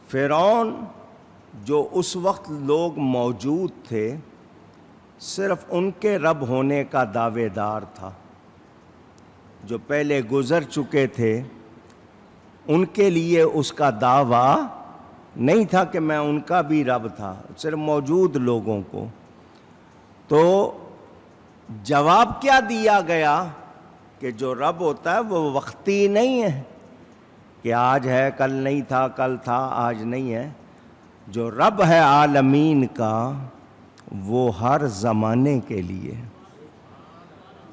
فرعون جو اس وقت لوگ موجود تھے صرف ان کے رب ہونے کا دعوے دار تھا، جو پہلے گزر چکے تھے ان کے لیے اس کا دعویٰ نہیں تھا کہ میں ان کا بھی رب تھا، صرف موجود لوگوں کو۔ تو جواب کیا دیا گیا کہ جو رب ہوتا ہے وہ وقتی نہیں ہے کہ آج ہے کل نہیں تھا، کل تھا آج نہیں ہے۔ جو رب ہے عالمین کا وہ ہر زمانے کے لیے۔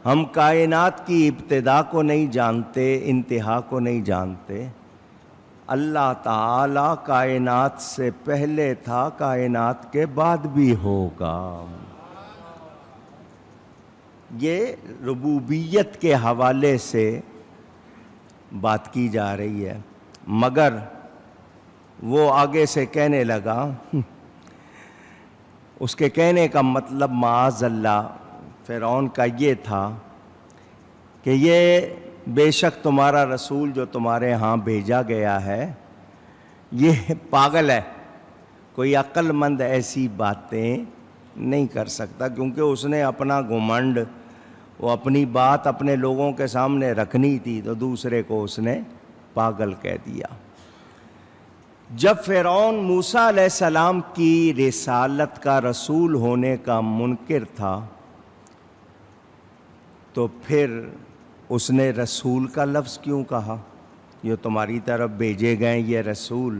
ہم کائنات کی ابتدا کو نہیں جانتے، انتہا کو نہیں جانتے۔ اللہ تعالی کائنات سے پہلے تھا، کائنات کے بعد بھی ہوگا۔ یہ ربوبیت کے حوالے سے بات کی جا رہی ہے، مگر وہ آگے سے کہنے لگا، اس کے کہنے کا مطلب معاذ اللہ فرعون کا یہ تھا کہ یہ بے شک تمہارا رسول جو تمہارے ہاں بھیجا گیا ہے یہ پاگل ہے، کوئی عقل مند ایسی باتیں نہیں کر سکتا، کیونکہ اس نے اپنا گھمنڈ، وہ اپنی بات اپنے لوگوں کے سامنے رکھنی تھی تو دوسرے کو اس نے پاگل کہہ دیا۔ جب فرعون موسیٰ علیہ السلام کی رسالت کا رسول ہونے کا منکر تھا تو پھر اس نے رسول کا لفظ کیوں کہا؟ یہ تمہاری طرف بھیجے گئے یہ رسول،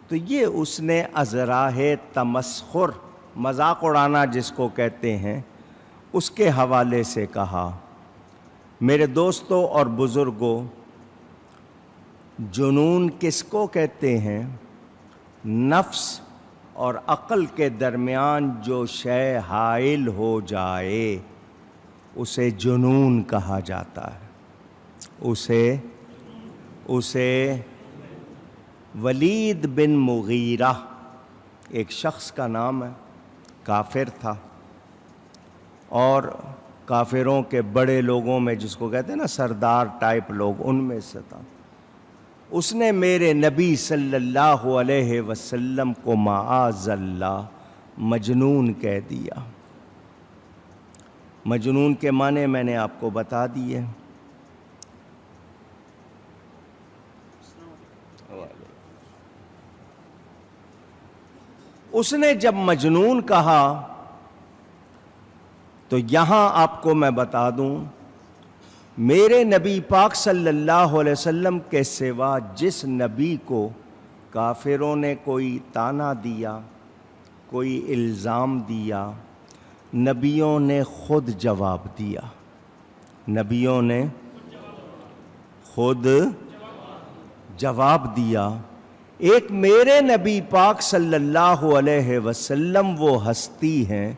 تو یہ اس نے ازراہ تمسخر، مذاق اڑانا جس کو کہتے ہیں، اس کے حوالے سے کہا۔ میرے دوستوں اور بزرگوں، جنون کس کو کہتے ہیں؟ نفس اور عقل کے درمیان جو شے حائل ہو جائے اسے جنون کہا جاتا ہے۔ اسے ولید بن مغیرہ ایک شخص کا نام ہے، کافر تھا، اور کافروں کے بڑے لوگوں میں جس کو کہتے ہیں نا سردار ٹائپ لوگ، ان میں سے تھا۔ اس نے میرے نبی صلی اللہ علیہ وسلم کو معاذ اللہ مجنون کہہ دیا۔ مجنون کے معنی میں نے آپ کو بتا دیے۔ اس نے جب مجنون کہا تو یہاں آپ کو میں بتا دوں، میرے نبی پاک صلی اللہ علیہ وسلم کے سوا جس نبی کو کافروں نے کوئی طعنہ دیا، کوئی الزام دیا، نبیوں نے خود جواب دیا۔ نبیوں نے خود جواب دیا۔ ایک میرے نبی پاک صلی اللہ علیہ وسلم وہ ہستی ہیں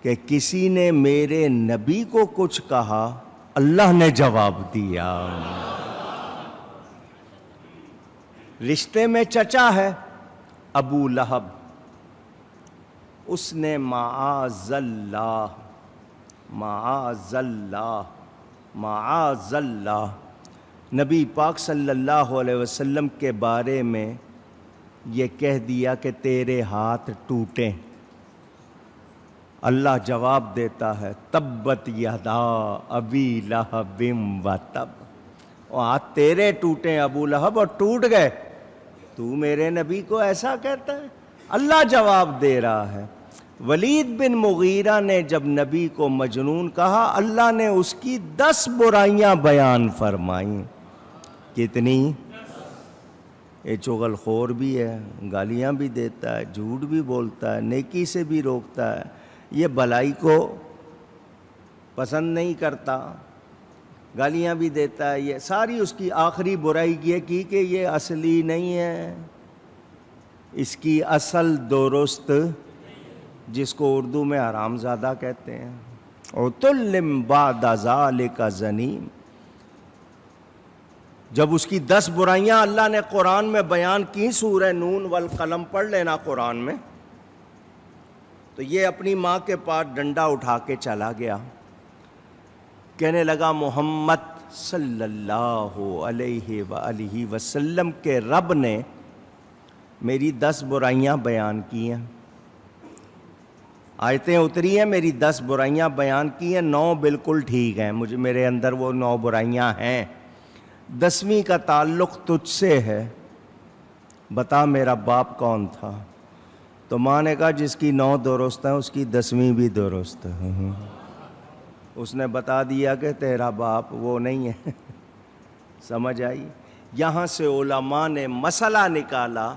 کہ کسی نے میرے نبی کو کچھ کہا، اللہ نے جواب دیا۔ رشتے میں چچا ہے ابو لہب، اس نے معاذ اللہ معاذ اللہ معاذ اللہ نبی پاک صلی اللہ علیہ وسلم کے بارے میں یہ کہہ دیا کہ تیرے ہاتھ ٹوٹیں۔ اللہ جواب دیتا ہے، تبت یدا ابی لہب وتب، اور ہاتھ تیرے ٹوٹے ابو لہب اور ٹوٹ گئے، تو میرے نبی کو ایسا کہتا ہے؟ اللہ جواب دے رہا ہے۔ ولید بن مغیرہ نے جب نبی کو مجنون کہا، اللہ نے اس کی 10 برائیاں بیان فرمائیں۔ کتنی؟ یہ چغل خور بھی ہے، گالیاں بھی دیتا ہے، جھوٹ بھی بولتا ہے، نیکی سے بھی روکتا ہے، یہ بلائی کو پسند نہیں کرتا، گالیاں بھی دیتا ہے۔ یہ ساری اس کی آخری برائی یہ کی کہ یہ اصلی نہیں ہے، اس کی اصل درست، جس کو اردو میں حرام زادہ کہتے ہیں۔ عُتُلٍّ بَعْدَ ذَلِكَ زَنِيمٍ۔ جب اس کی 10 برائیاں اللہ نے قرآن میں بیان کی، سورہ نون والقلم پڑھ لینا قرآن میں، تو یہ اپنی ماں کے پاس ڈنڈا اٹھا کے چلا گیا، کہنے لگا محمد صلی اللہ علیہ وآلہ وسلم کے رب نے میری 10 برائیاں بیان کی ہیں، آیتیں اتری ہیں، میری 10 برائیاں بیان کی ہیں، 9 بالکل ٹھیک ہیں، میرے اندر وہ 9 برائیاں ہیں، 10ویں کا تعلق تجھ سے ہے، بتا میرا باپ کون تھا؟ تو ماں نے کہا جس کی 9 درست ہیں اس کی 10ویں بھی درست ہے۔ اس نے بتا دیا کہ تیرا باپ وہ نہیں ہے۔ سمجھ آئی؟ یہاں سے علماء نے مسئلہ نکالا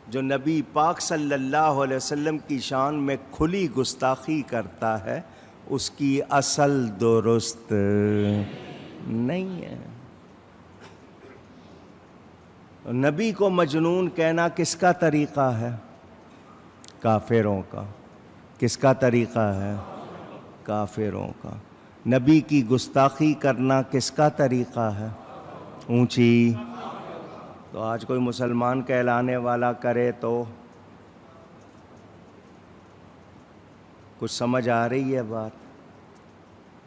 جو نبی پاک صلی اللہ علیہ وسلم کی شان میں کھلی گستاخی کرتا ہے اس کی اصل درست نہیں ہے۔ نبی کو مجنون کہنا کس کا طریقہ ہے؟ کافروں کا۔ کس کا طریقہ ہے؟ کافروں کا۔ نبی کی گستاخی کرنا کس کا طریقہ ہے؟ اونچی۔ تو آج کوئی مسلمان کہلانے والا کرے تو کچھ سمجھ آ رہی ہے بات؟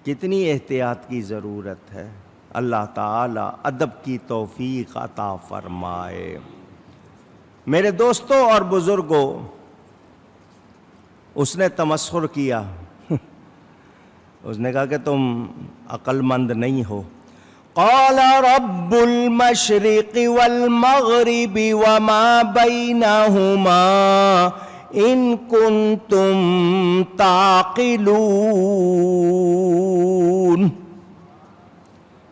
کتنی احتیاط کی ضرورت ہے۔ اللہ تعالی ادب کی توفیق عطا فرمائے۔ میرے دوستوں اور بزرگوں، اس نے تمسخر کیا، اس نے کہا کہ تم عقل مند نہیں ہو۔ قال رب المشرق والمغرب وما بينهما ان كنتم تعقلون۔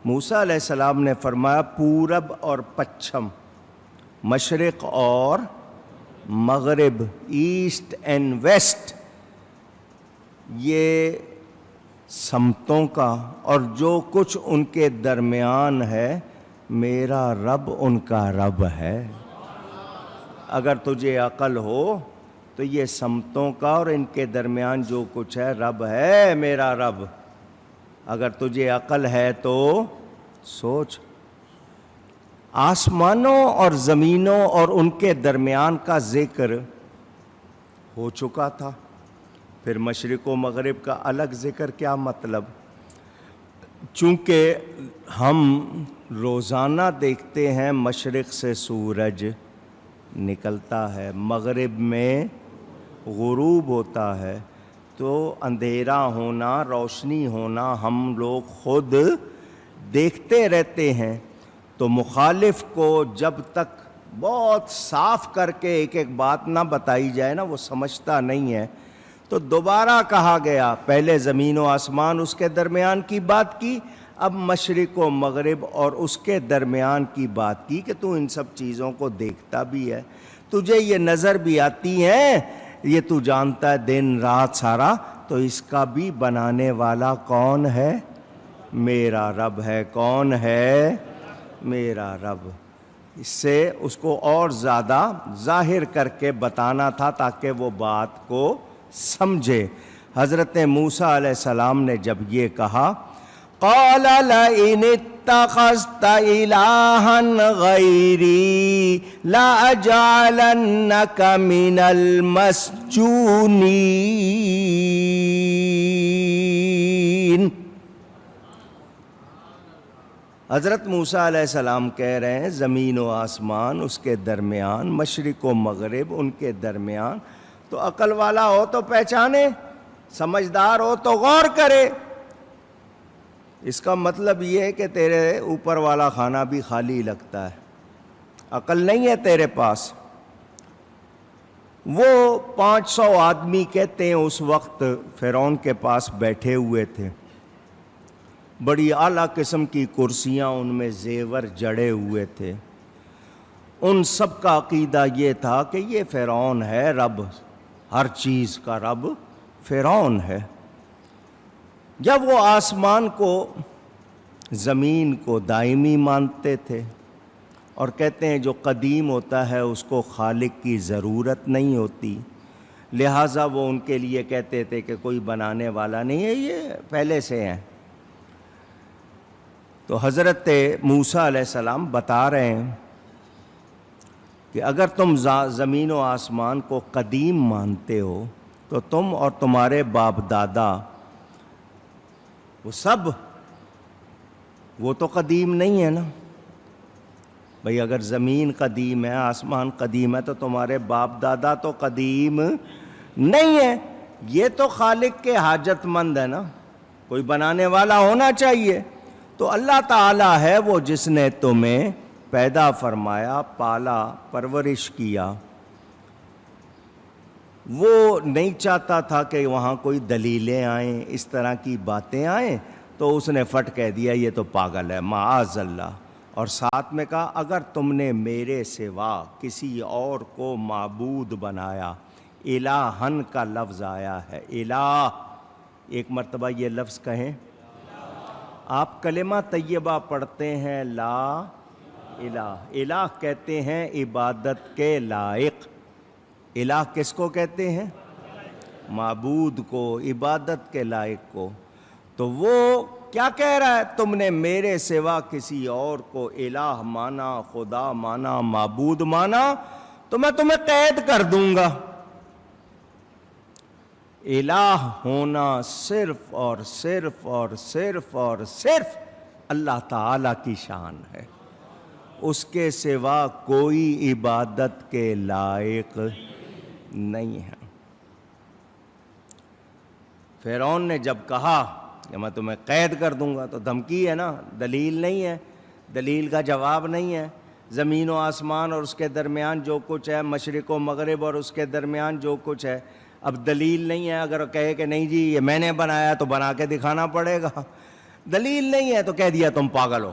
موسیٰ علیہ السلام نے فرمایا پورب اور پچھم، مشرق اور مغرب، ایسٹ اینڈ ویسٹ، یہ سمتوں کا اور جو کچھ ان کے درمیان ہے میرا رب ان کا رب ہے۔ اگر تجھے عقل ہو تو یہ سمتوں کا اور ان کے درمیان جو کچھ ہے رب ہے میرا رب۔ اگر تجھے عقل ہے تو سوچ۔ آسمانوں اور زمینوں اور ان کے درمیان کا ذکر ہو چکا تھا، پھر مشرق و مغرب کا الگ ذکر کیا مطلب؟ چونکہ ہم روزانہ دیکھتے ہیں مشرق سے سورج نکلتا ہے، مغرب میں غروب ہوتا ہے، تو اندھیرا ہونا روشنی ہونا ہم لوگ خود دیکھتے رہتے ہیں۔ تو مخالف کو جب تک بہت صاف کر کے ایک ایک بات نہ بتائی جائے نا وہ سمجھتا نہیں ہے۔ تو دوبارہ کہا گیا، پہلے زمین و آسمان اس کے درمیان کی بات کی، اب مشرق و مغرب اور اس کے درمیان کی بات کی کہ تو ان سب چیزوں کو دیکھتا بھی ہے، تجھے یہ نظر بھی آتی ہیں، یہ تو جانتا ہے دن رات سارا، تو اس کا بھی بنانے والا کون ہے؟ میرا رب ہے۔ کون ہے؟ میرا رب۔ اس سے اس کو اور زیادہ ظاہر کر کے بتانا تھا تاکہ وہ بات کو سمجھے۔ حضرت موسیٰ علیہ السلام نے جب یہ کہا قال لئن اتخذت الہا غیری لاجعلنک من المسجونین۔ حضرت موسیٰ علیہ السلام کہہ رہے ہیں زمین و آسمان اس کے درمیان، مشرق و مغرب ان کے درمیان، تو عقل والا ہو تو پہچانے، سمجھدار ہو تو غور کرے۔ اس کا مطلب یہ ہے کہ تیرے اوپر والا کھانا بھی خالی لگتا ہے، عقل نہیں ہے تیرے پاس۔ وہ 500 آدمی کہتے ہیں اس وقت فرعون کے پاس بیٹھے ہوئے تھے، بڑی اعلیٰ قسم کی کرسیاں ان میں زیور جڑے ہوئے تھے۔ ان سب کا عقیدہ یہ تھا کہ یہ فرعون ہے رب، ہر چیز کا رب فرعون ہے۔ جب وہ آسمان کو زمین کو دائمی مانتے تھے اور کہتے ہیں جو قدیم ہوتا ہے اس کو خالق کی ضرورت نہیں ہوتی، لہٰذا وہ ان کے لیے کہتے تھے کہ کوئی بنانے والا نہیں ہے، یہ پہلے سے ہیں۔ تو حضرت موسیٰ علیہ السلام بتا رہے ہیں کہ اگر تم زمین و آسمان کو قدیم مانتے ہو تو تم اور تمہارے باپ دادا وہ سب وہ تو قدیم نہیں ہے نا۔ بھئی اگر زمین قدیم ہے، آسمان قدیم ہے، تو تمہارے باپ دادا تو قدیم نہیں ہے، یہ تو خالق کے حاجت مند ہے نا، کوئی بنانے والا ہونا چاہیے۔ تو اللہ تعالیٰ ہے وہ جس نے تمہیں پیدا فرمایا، پالا، پرورش کیا۔ وہ نہیں چاہتا تھا کہ وہاں کوئی دلیلیں آئیں، اس طرح کی باتیں آئیں، تو اس نے فٹ کہہ دیا یہ تو پاگل ہے، معاذ اللہ۔ اور ساتھ میں کہا اگر تم نے میرے سوا کسی اور کو معبود بنایا، الہن کا لفظ آیا ہے، الہ، ایک مرتبہ یہ لفظ کہیں۔ آپ کلمہ طیبہ پڑھتے ہیں لا الہ، الہ کہتے ہیں عبادت کے لائق۔ الہ کس کو کہتے ہیں؟ معبود کو، عبادت کے لائق کو۔ تو وہ کیا کہہ رہا ہے؟ تم نے میرے سوا کسی اور کو الہ مانا، خدا مانا، معبود مانا، تو میں تمہیں قید کر دوں گا۔ الہ ہونا صرف اور صرف اور صرف اور صرف اللہ تعالیٰ کی شان ہے، اس کے سوا کوئی عبادت کے لائق نہیں ہے۔ فرعون نے جب کہا کہ میں تمہیں قید کر دوں گا، تو دھمکی ہے نا، دلیل نہیں ہے، دلیل کا جواب نہیں ہے۔ زمین و آسمان اور اس کے درمیان جو کچھ ہے، مشرق و مغرب اور اس کے درمیان جو کچھ ہے، اب دلیل نہیں ہے۔ اگر کہے کہ نہیں جی یہ میں نے بنایا تو بنا کے دکھانا پڑے گا، دلیل نہیں ہے تو کہہ دیا تم پاگل ہو،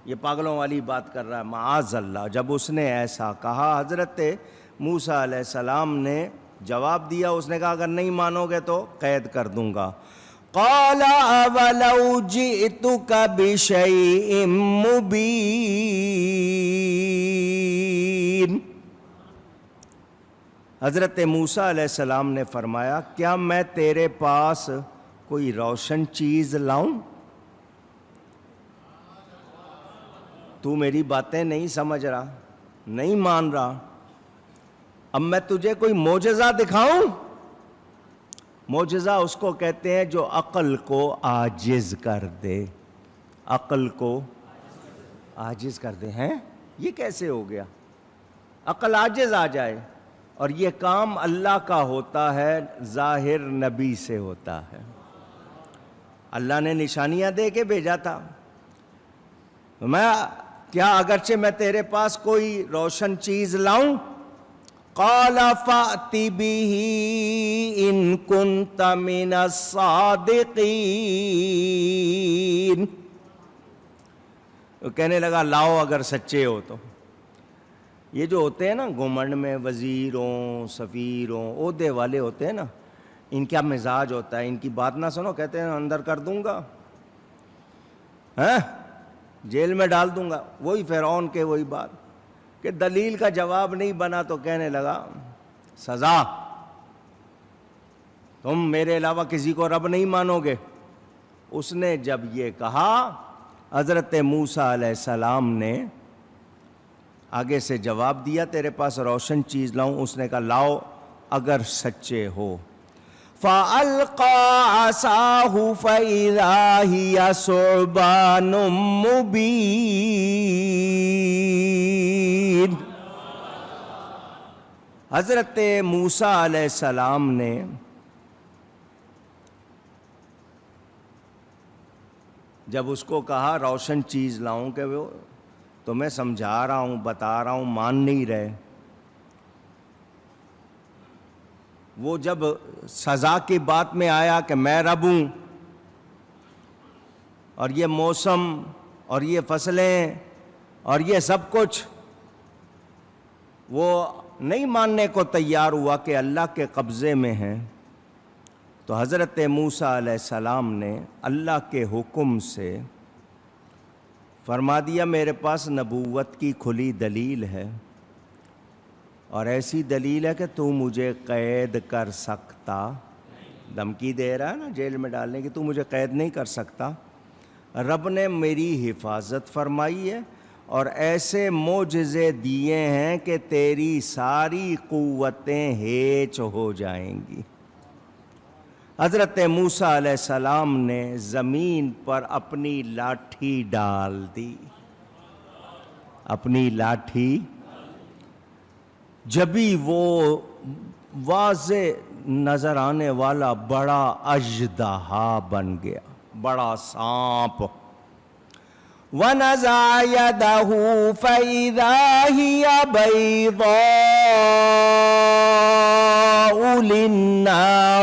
یہ پاگلوں والی بات کر رہا ہے، معاذ اللہ۔ جب اس نے ایسا کہا، حضرت موسیٰ علیہ السلام نے جواب دیا، اس نے کہا اگر نہیں مانو گے تو قید کر دوں گا۔ قال اولو جئتک بشیء مبین، حضرت موسیٰ علیہ السلام نے فرمایا کیا میں تیرے پاس کوئی روشن چیز لاؤں؟ تو میری باتیں نہیں سمجھ رہا، نہیں مان رہا، اب میں تجھے کوئی معجزہ دکھاؤں؟ معجزہ اس کو کہتے ہیں جو عقل کو عاجز کر دے، عقل کو عاجز کر دے۔ ہیں یہ کیسے ہو گیا؟ عقل عاجز آ جائے، اور یہ کام اللہ کا ہوتا ہے، ظاہر نبی سے ہوتا ہے۔ اللہ نے نشانیاں دے کے بھیجا تھا۔ میں کیا اگرچہ میں تیرے پاس کوئی روشن چیز لاؤں؟ قال فأت به ان كنت من الصادقین، وہ کہنے لگا لاؤ اگر سچے ہو تو۔ یہ جو ہوتے ہیں نا گھمنڈ میں، وزیروں، سفیروں، عہدے والے ہوتے ہیں نا، ان کا مزاج ہوتا ہے، ان کی بات نہ سنو، کہتے ہیں اندر کر دوں گا، جیل میں ڈال دوں گا۔ وہی فرعون کے وہی بات کہ دلیل کا جواب نہیں بنا تو کہنے لگا سزا، تم میرے علاوہ کسی کو رب نہیں مانو گے۔ اس نے جب یہ کہا، حضرت موسیٰ علیہ السلام نے آگے سے جواب دیا تیرے پاس روشن چیز لاؤں؟ اس نے کہا لاؤ اگر سچے ہو۔ فَأَلْقَى عَصَاهُ فَإِذَا هِيَ ثُعْبَانٌ مُّبِينٌ، حضرت موسیٰ علیہ السلام نے جب اس کو کہا روشن چیز لاؤں، کہ وہ تو میں سمجھا رہا ہوں، بتا رہا ہوں، مان نہیں رہے۔ وہ جب سزا کی بات میں آیا کہ میں رب ہوں، اور یہ موسم اور یہ فصلیں اور یہ سب کچھ، وہ نہیں ماننے کو تیار ہوا کہ اللہ کے قبضے میں ہیں۔ تو حضرت موسیٰ علیہ السلام نے اللہ کے حکم سے فرما دیا میرے پاس نبوت کی کھلی دلیل ہے، اور ایسی دلیل ہے کہ تو مجھے قید کر سکتا، دھمکی دے رہا ہے نا جیل میں ڈالنے کی، تو مجھے قید نہیں کر سکتا۔ رب نے میری حفاظت فرمائی ہے، اور ایسے معجزے دیے ہیں کہ تیری ساری قوتیں ہیچ ہو جائیں گی۔ حضرت موسیٰ علیہ السلام نے زمین پر اپنی لاٹھی ڈال دی۔ اپنی لاٹھی جبھی وہ واضح نظر آنے والا بڑا اژدہا بن گیا، بڑا سانپ. وَنَزَعَ يَدَهُ فَإِذَا هِيَ بَيْضَاءُ لِلنَّاظِرِينَ.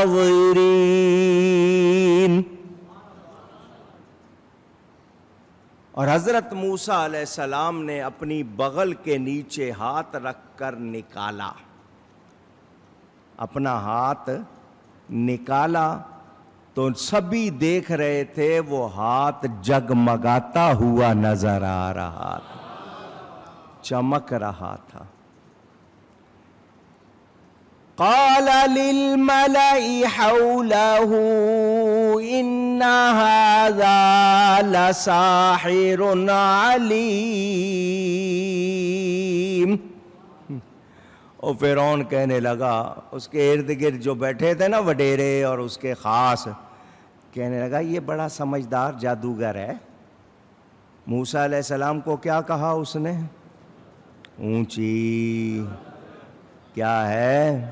اور حضرت موسیٰ علیہ السلام نے اپنی بغل کے نیچے ہاتھ رکھ کر نکالا، اپنا ہاتھ نکالا تو سبھی دیکھ رہے تھے وہ ہاتھ جگمگاتا ہوا نظر آ رہا تھا، چمک رہا تھا. قال للملأ حوله إن هذا لساحر عليم. اور فرعون کہنے لگا، اس کے ارد گرد جو بیٹھے تھے نا وڈیرے اور اس کے خاص، کہنے لگا یہ بڑا سمجھدار جادوگر ہے. موسیٰ علیہ السلام کو کیا کہا اس نے؟ اونچی کیا ہے؟